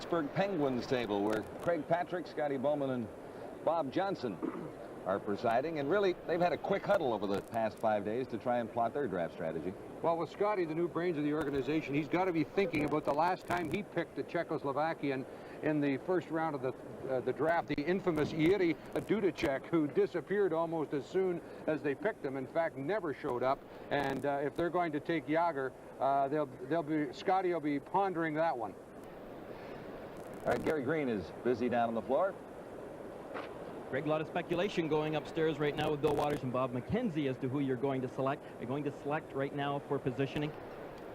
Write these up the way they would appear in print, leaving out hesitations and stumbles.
Pittsburgh Penguins table, where Craig Patrick, Scotty Bowman, and Bob Johnson are presiding. And really, they've had a quick huddle over the past 5 days to try and plot their draft strategy. Well, with Scotty, the new brains of the organization, he's got to be thinking about the last time he picked a Czechoslovakian in the first round of the draft, the infamous Jiří Dudeček, who disappeared almost as soon as they picked him. In fact, never showed up. And if they're going to take Jagr, Scotty will be pondering that one. All right, Gary Green is busy down on the floor. Greg, a lot of speculation going upstairs right now with Bill Waters and Bob McKenzie as to who you're going to select. Are you going to select right now for positioning?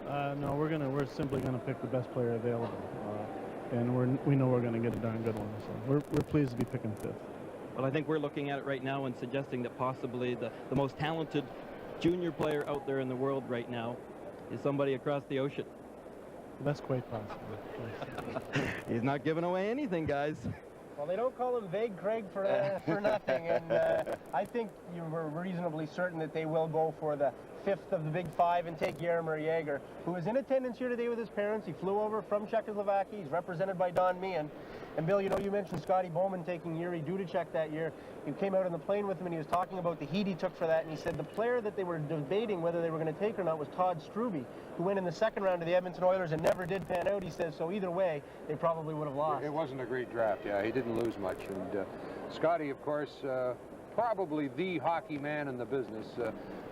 No, we're simply gonna pick the best player available, and we know we're gonna get a darn good one. So we're pleased to be picking fifth. Well, I think we're looking at it right now and suggesting that possibly the most talented junior player out there in the world right now is somebody across the ocean. That's quite possible. He's not giving away anything, guys. Well, they don't call him Vague Craig for nothing, and I think you were reasonably certain that they will go for the fifth of the big five and take Jaramir Jagr, who is in attendance here today with his parents. He flew over from Czechoslovakia. He's represented by Don Meehan. And Bill, you know, you mentioned Scotty Bowman taking Jiří Dudeček that year. He came out on the plane with him and he was talking about the heat he took for that, and he said the player that they were debating whether they were going to take or not was Todd Strube, who went in the second round of the Edmonton Oilers and never did pan out, he says, so either way, they probably would have lost. It wasn't a great draft, yeah. He didn't lose much. And Scotty, of course, probably the hockey man in the business,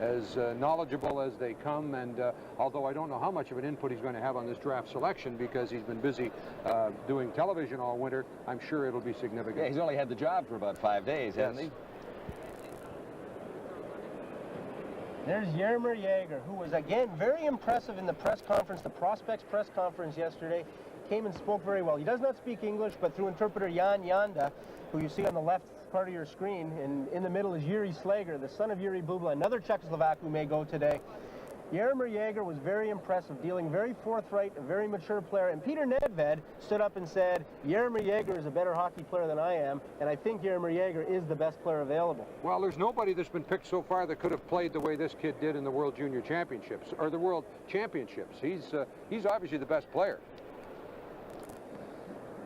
as knowledgeable as they come, and although I don't know how much of an input he's going to have on this draft selection because he's been busy doing television all winter, I'm sure it'll be significant. Yeah, he's only had the job for about 5 days, hasn't he? There's Jaramir Jagr, who was, again, very impressive in the press conference, the prospects press conference yesterday. Came and spoke very well. He does not speak English, but through interpreter Jan Janda, who you see on the left part of your screen, and in the middle is Jiri Slager, the son of Jiri Bubla, another Czechoslovak who may go today. Jaramir Jagr was very impressive, dealing very forthright, a very mature player, and Peter Nedved stood up and said, Jaramir Jagr is a better hockey player than I am, and I think Jaramir Jagr is the best player available. Well, there's nobody that's been picked so far that could have played the way this kid did in the World Junior Championships, or the World Championships. He's obviously the best player.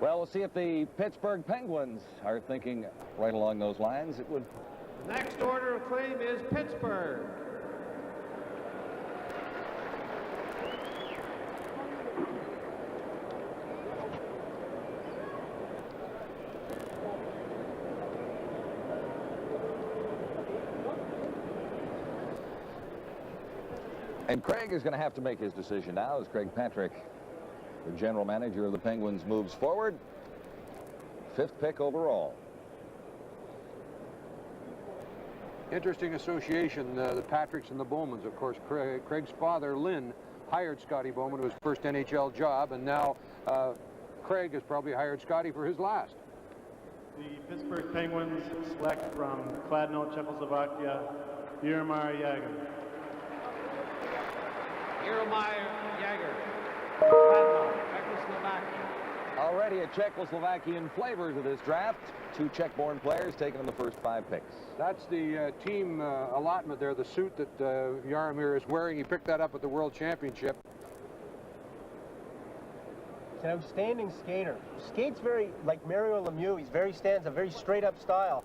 Well, we'll see if the Pittsburgh Penguins are thinking right along those lines. It would. Next order of claim is Pittsburgh. And Craig is going to have to make his decision now as Craig Patrick, the general manager of the Penguins, moves forward. Fifth pick overall. Interesting association, the Patricks and the Bowmans. Of course, Craig's father, Lynn, hired Scotty Bowman to his first NHL job, and now Craig has probably hired Scotty for his last. The Pittsburgh Penguins select from Kladno, Czechoslovakia, Jaramir Jagr. Jaramir Jagr, Kladno, Czechoslovakia. Already a Czechoslovakian flavor to this draft. Two Czech-born players taken in the first 5 picks. That's the team allotment there, the suit that Jaramir is wearing. He picked that up at the World Championship. He's an outstanding skater. Skates very like Mario Lemieux. He stands a very straight-up style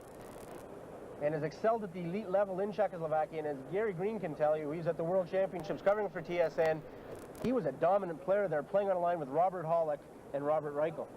and has excelled at the elite level in Czechoslovakia. And as Gary Green can tell you, he's at the World Championships covering for TSN. He was a dominant player there, playing on a line with Robert Hollick and Robert Reichel.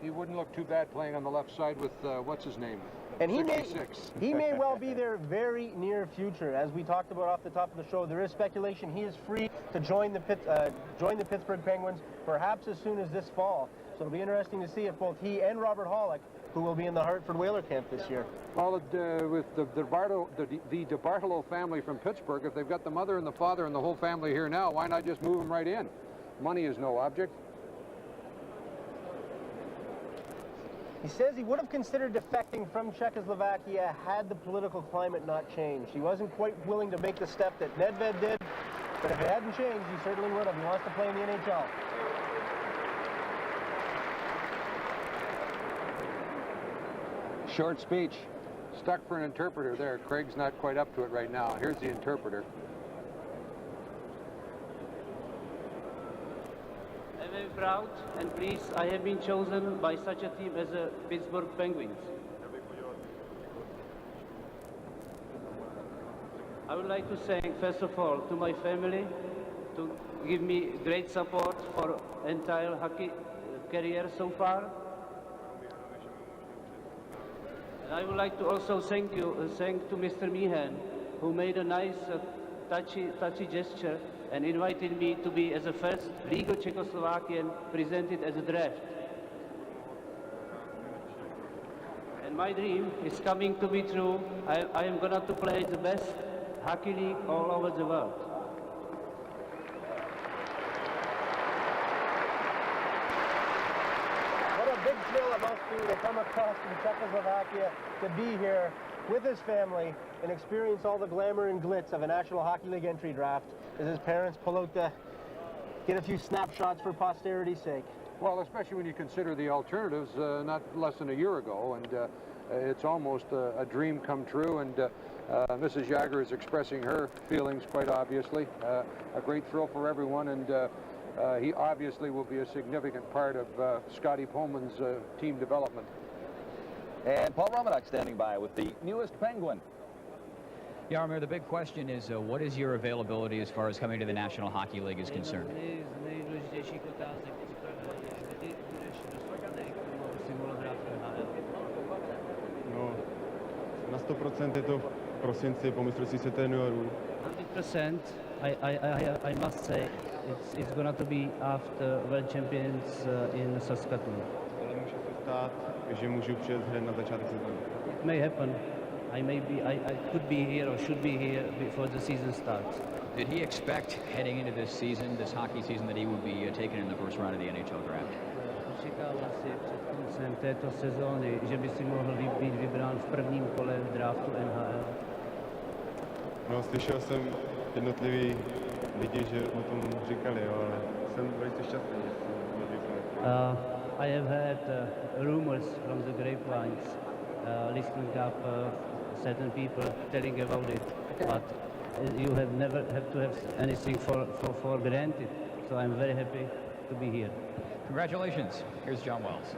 He wouldn't look too bad playing on the left side with, what's his name? And he 66. he may well be there very near future. As we talked about off the top of the show, there is speculation he is free to join the Pittsburgh Penguins, perhaps as soon as this fall. So it'll be interesting to see if both he and Robert Hollick, who will be in the Hartford Whaler camp this year. Well, with the DeBartolo family from Pittsburgh, if they've got the mother and the father and the whole family here now, why not just move them right in? Money is no object. He says he would have considered defecting from Czechoslovakia had the political climate not changed. He wasn't quite willing to make the step that Nedved did, but if it hadn't changed, he certainly would have. He wants to play in the NHL. Short speech. Stuck for an interpreter there. Craig's not quite up to it right now. Here's the interpreter. proud and pleased I have been chosen by such a team as the Pittsburgh Penguins. I would like to thank, first of all, to my family to give me great support for entire hockey career so far. And I would like to also thank to Mr. Meehan, who made a nice, touchy gesture and invited me to be as a first legal Czechoslovakian presented as a draft. And my dream is coming to be true. I am going to play the best hockey league all over the world. What a big thrill it must be to come across from Czechoslovakia to be here with his family and experience all the glamour and glitz of a National Hockey League entry draft as his parents pull out get a few snapshots for posterity's sake. Well, especially when you consider the alternatives not less than a year ago, and it's almost a dream come true, and Mrs. Jagr is expressing her feelings quite obviously. A great thrill for everyone, and he obviously will be a significant part of Scotty Pullman's team development. And Paul Romanuk standing by with the newest Penguin. Jaramir, the big question is, what is your availability as far as coming to the National Hockey League is concerned? No, na 100% je to v prosinci po mistrovství světa juniorů. 100%, I must say, it's going to be after World Champions in Saskatoon. Ale může se stát, že můžu přijet hned na začátek sezóny. It may happen. I could be here or should be here before the season starts. Did he expect heading into this season, this hockey season, that he would be taken in the first round of the NHL draft? Očekával si před koncem této sezóny, že by si mohl být vybrán v prvním kole v draftu NHL. No, slyšel jsem jednotlivý lidi, že o tom říkali, jo, ale jsem velice šťastný, že jsem byl vybrán. I have heard rumors from the grapevines, listening up certain people telling about it, but you have never have to have anything for granted. So I'm very happy to be here. Congratulations. Here's John Wells.